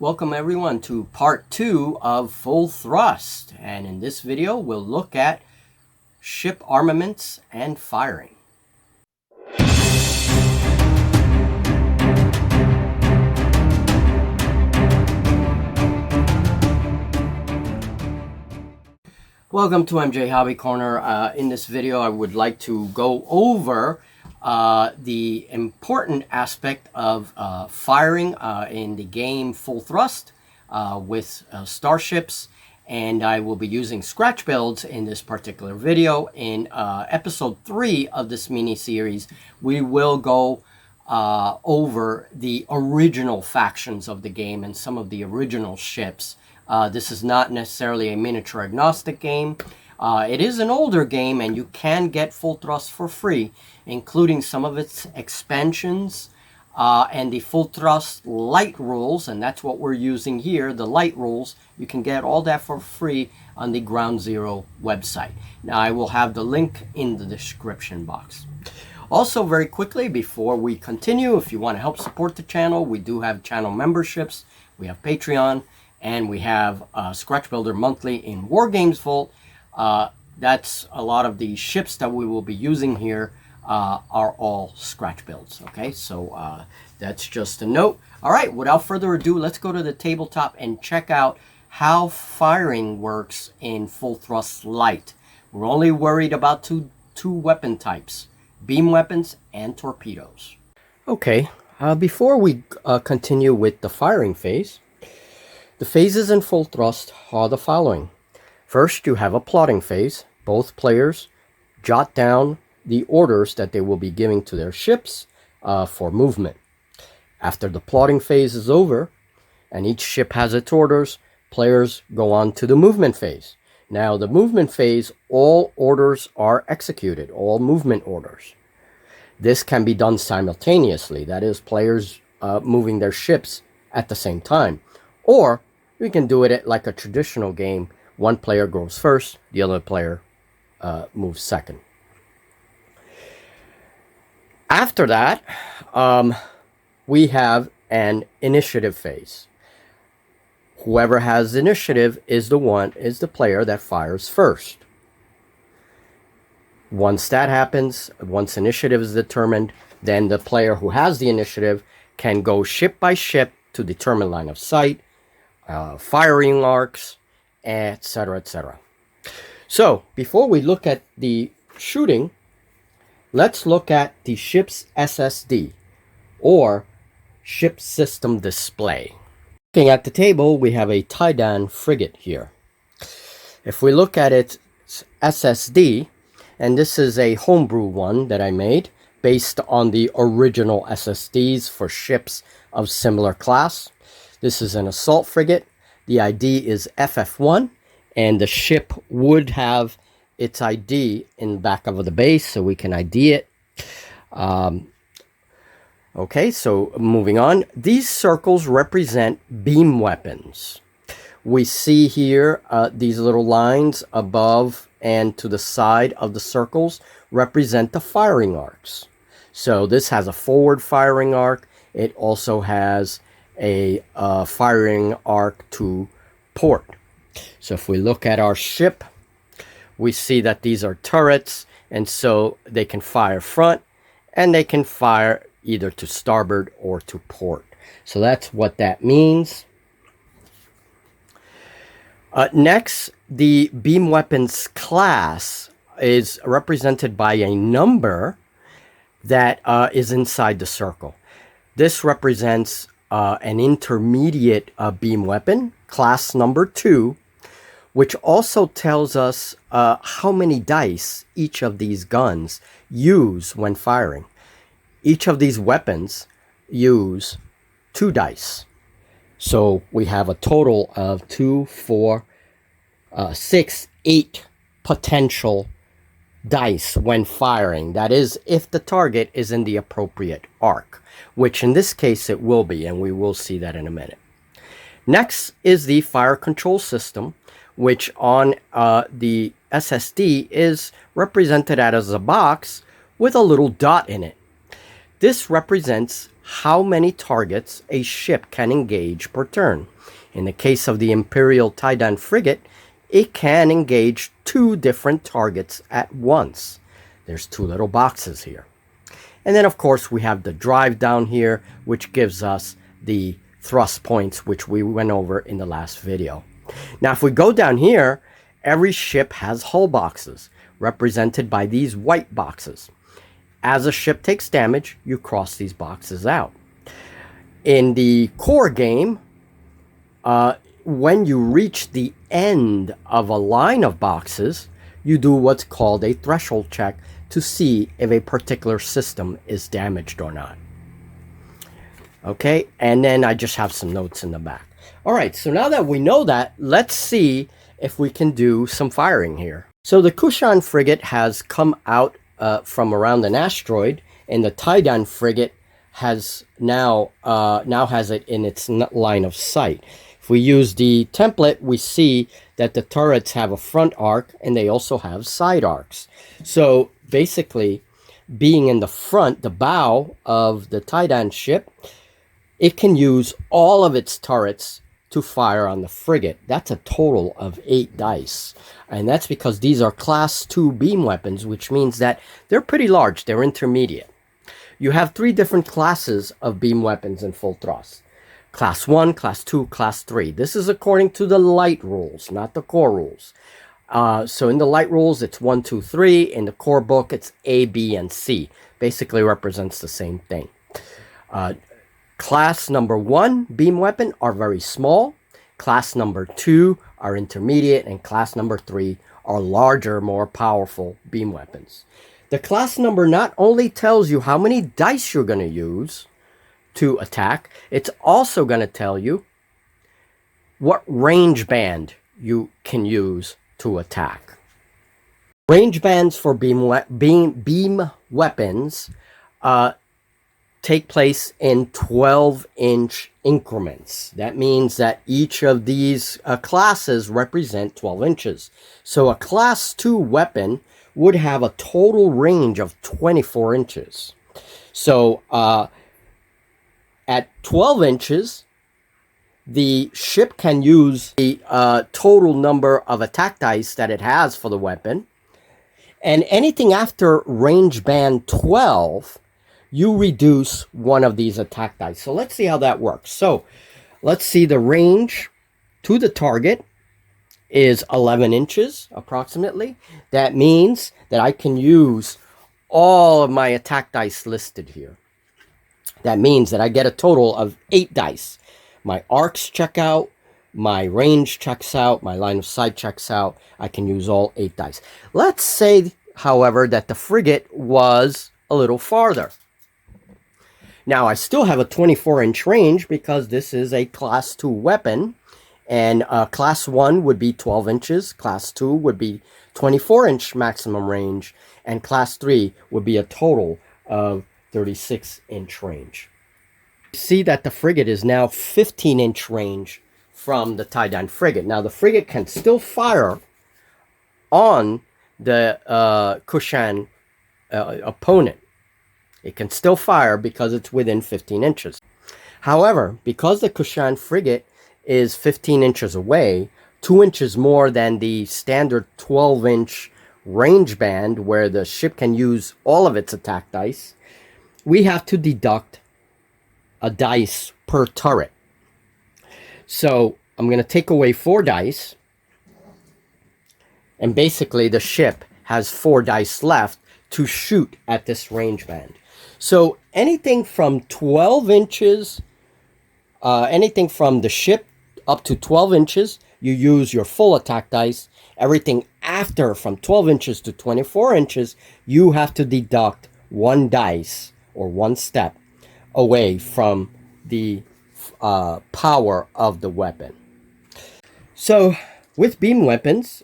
Welcome everyone to part 2 of Full Thrust, and in this video we'll look at ship armaments and firing. Welcome to MJ Hobby Corner. In this video I would like to go over the important aspect of firing in the game Full Thrust with starships, and I will be using scratch builds in this particular video. In episode 3 of this mini-series, we will go over the original factions of the game and some of the original ships. This is not necessarily a miniature agnostic game. It is an older game, and you can get Full Thrust for free, including some of its expansions and the Full Thrust light rules, and that's what we're using here, the light rules. You can get all that for free on the Ground Zero website. Now, I will have the link in the description box. Also, very quickly, before we continue, if you want to help support the channel, we do have channel memberships. We have Patreon, and we have Scratch Builder Monthly in Wargames Vault. That's a lot of the ships that we will be using here are all scratch builds. Okay, so that's just a note. All right, without further ado, let's go to the tabletop and check out how firing works in Full Thrust Light. We're only worried about two weapon types: beam weapons and torpedoes. Okay, before we continue with the firing phase, the phases in Full Thrust are the following. First, you have a plotting phase. Both players jot down the orders that they will be giving to their ships for movement. After the plotting phase is over, and each ship has its orders, players go on to the movement phase. Now, the movement phase, all orders are executed, all movement orders. This can be done simultaneously, that is, players moving their ships at the same time. Or we can do it like a traditional game. One player goes first, the other player moves second. After that, we have an initiative phase. Whoever has initiative is the player that fires first. Once that happens, once initiative is determined, then the player who has the initiative can go ship by ship to determine line of sight, firing arcs, etc., etc. So, before we look at the shooting, let's look at the ship's SSD, or Ship System Display. Looking at the table, we have a Titan frigate here. If we look at its SSD, and this is a homebrew one that I made based on the original SSDs for ships of similar class. This is an assault frigate. The ID is FF1, and the ship would have its ID in the back of the base, so we can ID it. Okay, so moving on. These circles represent beam weapons. We see here these little lines above and to the side of the circles represent the firing arcs. So this has a forward firing arc. It also has a firing arc to port. So if we look at our ship, we see that these are turrets, and so they can fire front, and they can fire either to starboard or to port. So that's what that means. Next, the beam weapons class is represented by a number that is inside the circle. This represents an intermediate beam weapon, class number 2, which also tells us how many dice each of these guns use when firing. Each of these weapons use 2 dice. So we have a total of 2, 4, 6, 8 potential dice when firing. That is, if the target is in the appropriate arc, which in this case it will be, and we will see that in a minute. Next is the fire control system, which on the SSD is represented as a box with a little dot in it. This represents how many targets a ship can engage per turn. In the case of the Imperial tie-down frigate, it can engage 2 different targets at once. There's 2 little boxes here. And then, of course, we have the drive down here, which gives us the thrust points, which we went over in the last video. Now, if we go down here, every ship has hull boxes, represented by these white boxes. As a ship takes damage, you cross these boxes out. In the core game, when you reach the end of a line of boxes, you do what's called a threshold check to see if a particular system is damaged or not. Okay, and then I just have some notes in the back. All right, so now that we know that, let's see if we can do some firing here. So the Kushan frigate has come out from around an asteroid, and the tie-down frigate has now has it in its line of sight. If we use the template, we see that the turrets have a front arc and they also have side arcs. So basically, being in the front, the bow of the tie-down ship, it can use all of its turrets to fire on the frigate. That's a total of 8 dice. And that's because these are class 2 beam weapons, which means that they're pretty large. They're intermediate. You have 3 different classes of beam weapons in full thrust. Class 1, Class 2, Class 3. This is according to the light rules, not the core rules. So in the light rules, it's 1, 2, 3. In the core book, it's A, B, and C. Basically represents the same thing. Class number 1 beam weapon are very small. Class number 2 are intermediate, and class number 3 are larger, more powerful beam weapons. The class number not only tells you how many dice you're going to use to attack, it's also going to tell you what range band you can use to attack. Range bands for beam weapons take place in 12-inch increments. That means that each of these classes represent 12 inches. So a class 2 weapon would have a total range of 24 inches. So at 12 inches, the ship can use the total number of attack dice that it has for the weapon. And anything after range band 12, you reduce one of these attack dice. So let's see how that works. So let's see, the range to the target is 11 inches approximately. That means that I can use all of my attack dice listed here. That means that I get a total of 8 dice. My arcs check out, my range checks out, my line of sight checks out. I can use all 8 dice. Let's say, however, that the frigate was a little farther. Now, I still have a 24-inch range because this is a Class 2 weapon. And Class 1 would be 12 inches. Class 2 would be 24-inch maximum range. And Class 3 would be a total of 36-inch range. See that the frigate is now 15-inch range from the tie-down frigate. Now, the frigate can still fire on the Kushan opponent. It can still fire because it's within 15 inches. However, because the Kushan frigate is 15 inches away, 2 inches more than the standard 12-inch range band where the ship can use all of its attack dice, we have to deduct a dice per turret. So I'm going to take away 4 dice, and basically the ship has 4 dice left to shoot at this range band. So anything from 12 inches, anything from the ship up to 12 inches, you use your full attack dice. Everything after from 12 inches to 24 inches, you have to deduct 1 dice or 1 step away from the power of the weapon. So with beam weapons,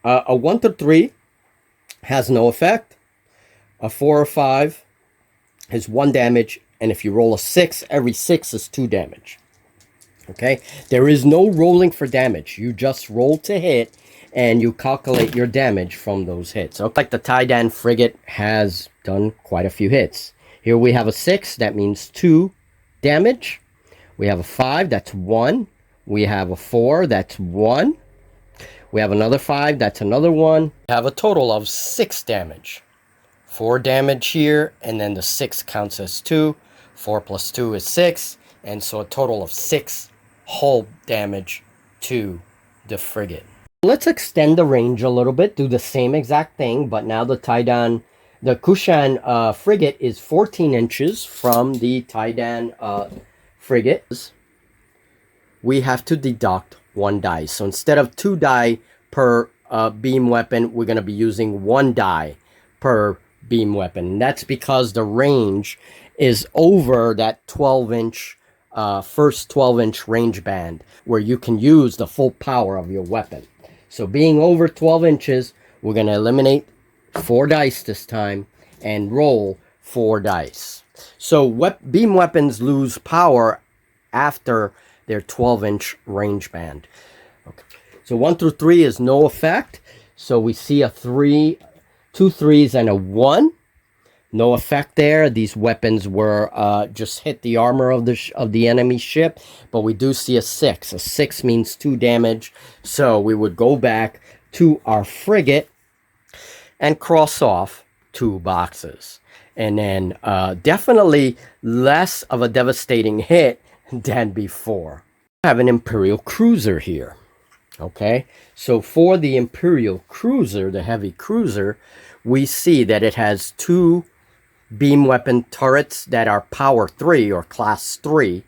a 1 to 3 has no effect. A 4 or 5 is 1 damage, and if you roll a 6, every 6 is 2 damage. Okay, there is no rolling for damage. You just roll to hit, and you calculate your damage from those hits. So, like the tie-down frigate has done quite a few hits. Here we have a 6. That means 2 damage. We have a 5, that's 1. We have a 4, that's 1. We have another 5, that's another 1. We have a total of 6 damage. 4 damage here, and then the 6 counts as 2. 4 plus 2 is 6, and so a total of 6 hull damage to the frigate. Let's extend the range a little bit, do the same exact thing, but now the Kushan frigate is 14 inches from the Taidan frigate. We have to deduct 1 die. So instead of 2 die per beam weapon, we're going to be using 1 die per beam weapon. And that's because the range is over that 12-inch, first 12-inch range band, where you can use the full power of your weapon. So being over 12 inches, we're going to eliminate 4 dice this time and roll 4 dice. So beam weapons lose power after their 12-inch range band. Okay. So 1 through 3 is no effect. So we see a 3, 2 3s and a 1. No effect there. These weapons were just hit the armor of the enemy ship, but we do see a 6. A 6 means 2 damage. So we would go back to our frigate and cross off 2 boxes. And then definitely less of a devastating hit than before. I have an Imperial cruiser here. Okay, so for the Imperial cruiser, the heavy cruiser, we see that it has 2 beam weapon turrets that are power 3 or class 3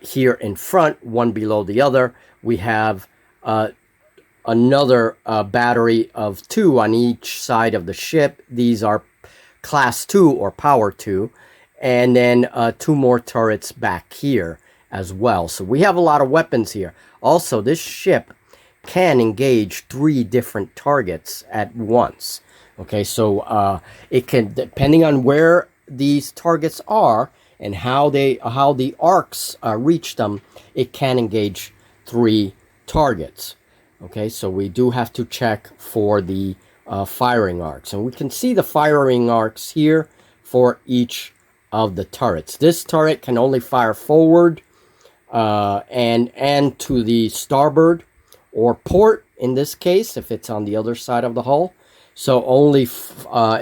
here in front, one below the other. We have another battery of 2 on each side of the ship. These are class 2 or power 2, and then 2 more turrets back here as well. So we have a lot of weapons here. Also, this ship can engage 3 different targets at once. Okay, so it can, depending on where these targets are and how the arcs reach them, it can engage 3 targets. Okay, so we do have to check for the firing arcs, and we can see the firing arcs here for each of the turrets. This turret can only fire forward and to the starboard or port in this case if it's on the other side of the hull. So only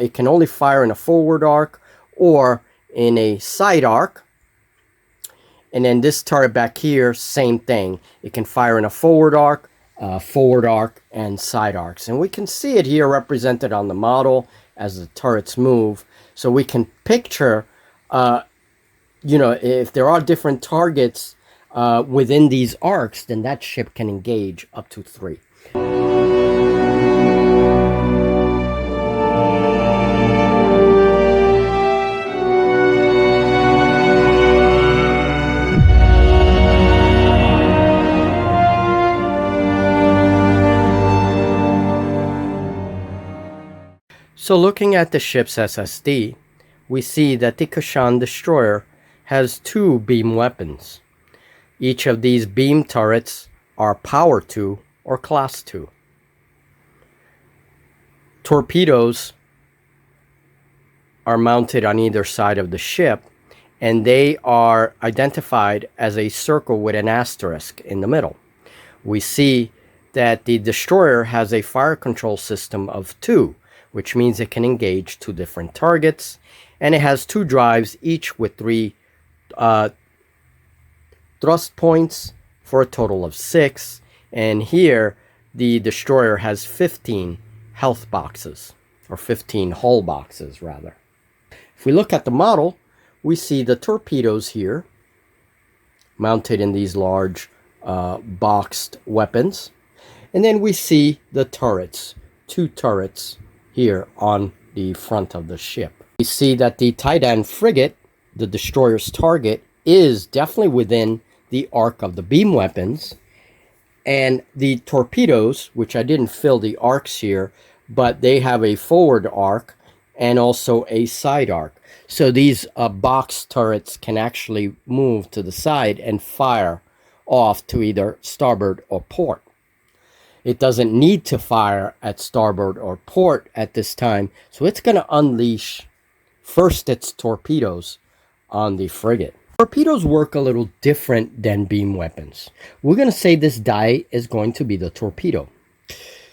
it can only fire in a forward arc or in a side arc. And then this turret back here, same thing. It can fire in a forward arc, and side arcs. And we can see it here represented on the model as the turrets move. So we can picture, you know, if there are different targets within these arcs, then that ship can engage up to 3. So looking at the ship's SSD, we see that the Kushan destroyer has 2 beam weapons. Each of these beam turrets are power 2 or class 2. Torpedoes are mounted on either side of the ship, and they are identified as a circle with an asterisk in the middle. We see that the destroyer has a fire control system of 2, which means it can engage 2 different targets, and it has 2 drives, each with 3 thrust points for a total of 6. And here the destroyer has 15 health boxes, or 15 hull boxes rather. If we look at the model, we see the torpedoes here mounted in these large boxed weapons, and then we see the turrets, 2 turrets here on the front of the ship. We see that the Taidan frigate, the destroyer's target, is definitely within the arc of the beam weapons, and the torpedoes, which I didn't fill the arcs here, but they have a forward arc and also a side arc. So these box turrets can actually move to the side and fire off to either starboard or port. It doesn't need to fire at starboard or port at this time, so it's going to unleash first its torpedoes on the frigate. Torpedoes work a little different than beam weapons. We're going to say this die is going to be the torpedo.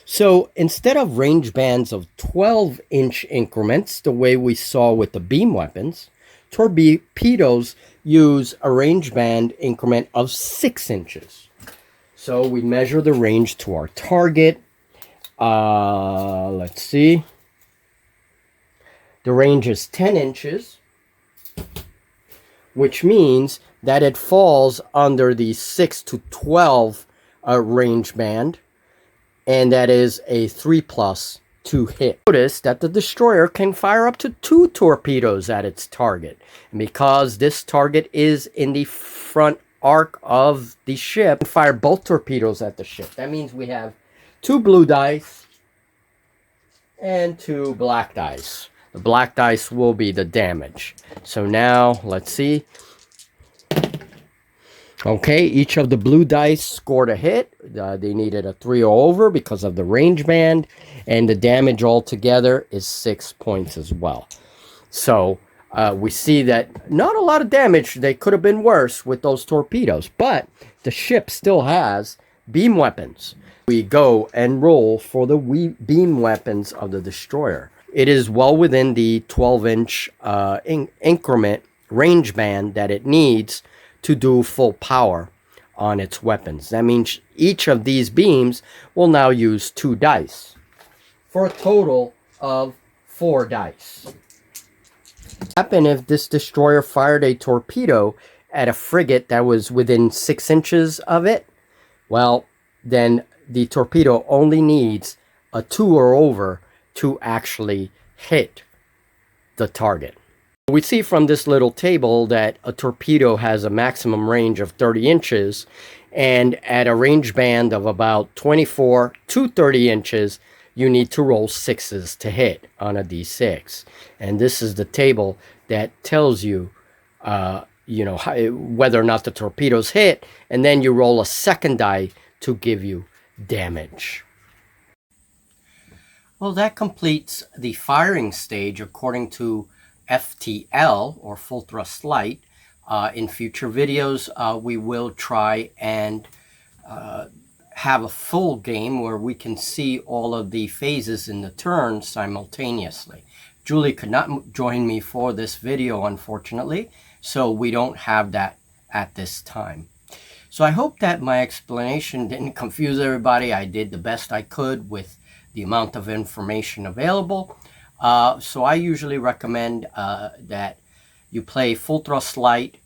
So instead of range bands of 12-inch increments, the way we saw with the beam weapons, torpedoes use a range band increment of 6 inches. So we measure the range to our target. Let's see. The range is 10 inches, which means that it falls under the 6 to 12 range band, and that is a 3+ to hit. Notice that the destroyer can fire up to 2 torpedoes at its target. And because this target is in the front arc of the ship, fire both torpedoes at the ship. That means we have 2 blue dice and 2 black dice. The black dice will be the damage. So now, let's see. Okay, each of the blue dice scored a hit. They needed a 3 or over because of the range band. And the damage altogether is 6 points as well. So we see that not a lot of damage. They could have been worse with those torpedoes. But the ship still has beam weapons. We go and roll for the beam weapons of the destroyer. It is well within the 12-inch increment range band that it needs to do full power on its weapons. That means each of these beams will now use 2 dice for a total of 4 dice. What happened if this destroyer fired a torpedo at a frigate that was within 6 inches of it? Well, then the torpedo only needs a 2 or over to actually hit the target. We see from this little table that a torpedo has a maximum range of 30 inches, and at a range band of about 24 to 30 inches, you need to roll 6s to hit on a d6. And this is the table that tells you, whether or not the torpedoes hit, and then you roll a second die to give you damage. Well, that completes the firing stage according to FTL, or full thrust light. In future videos, we will try and have a full game where we can see all of the phases in the turn simultaneously. Julie could not join me for this video, unfortunately, so we don't have that at this time. So I hope that my explanation didn't confuse everybody. I did the best I could with the amount of information available. So I usually recommend that you play full thrust light,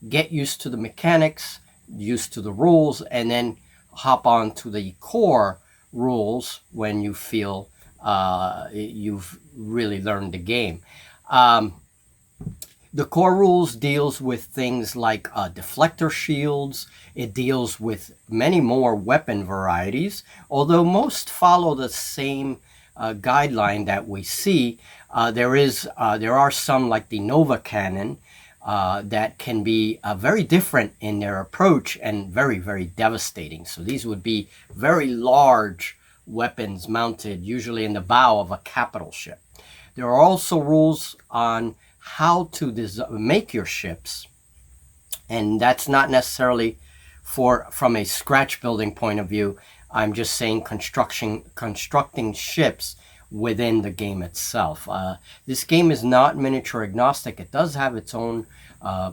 get used to the mechanics, used to the rules, and then hop on to the core rules when you feel you've really learned the game. The core rules deals with things like deflector shields. It deals with many more weapon varieties, although most follow the same guideline that we see. There are some, like the Nova Cannon, that can be very different in their approach and very, very devastating. So these would be very large weapons mounted usually in the bow of a capital ship. There are also rules on how to make your ships, and that's not necessarily from a scratch building point of view. I'm just saying constructing ships within the game itself. This game is not miniature agnostic. It does have its own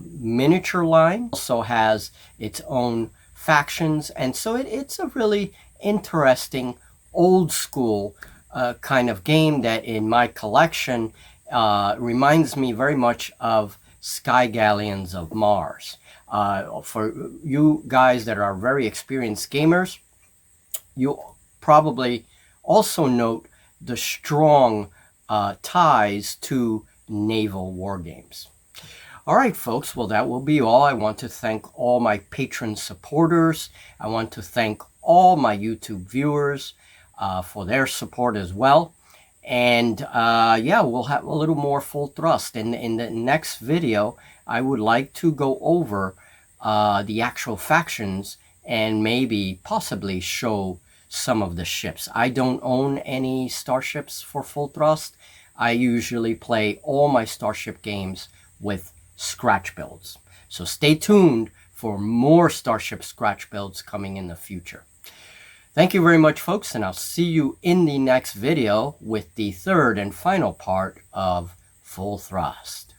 miniature line, also has its own factions, and so it's a really interesting old school kind of game that in my collection reminds me very much of Sky Galleons of Mars. For you guys that are very experienced gamers, you probably also note the strong ties to naval war games. All right, folks, well, that will be all. I want to thank all my patron supporters. I want to thank all my YouTube viewers for their support as well. And yeah, we'll have a little more full thrust. In the next video, I would like to go over the actual factions and maybe possibly show some of the ships. I don't own any starships for full thrust. I usually play all my starship games with scratch builds. So stay tuned for more Starship Scratch builds coming in the future. Thank you very much, folks, and I'll see you in the next video with the third and final part of Full Thrust.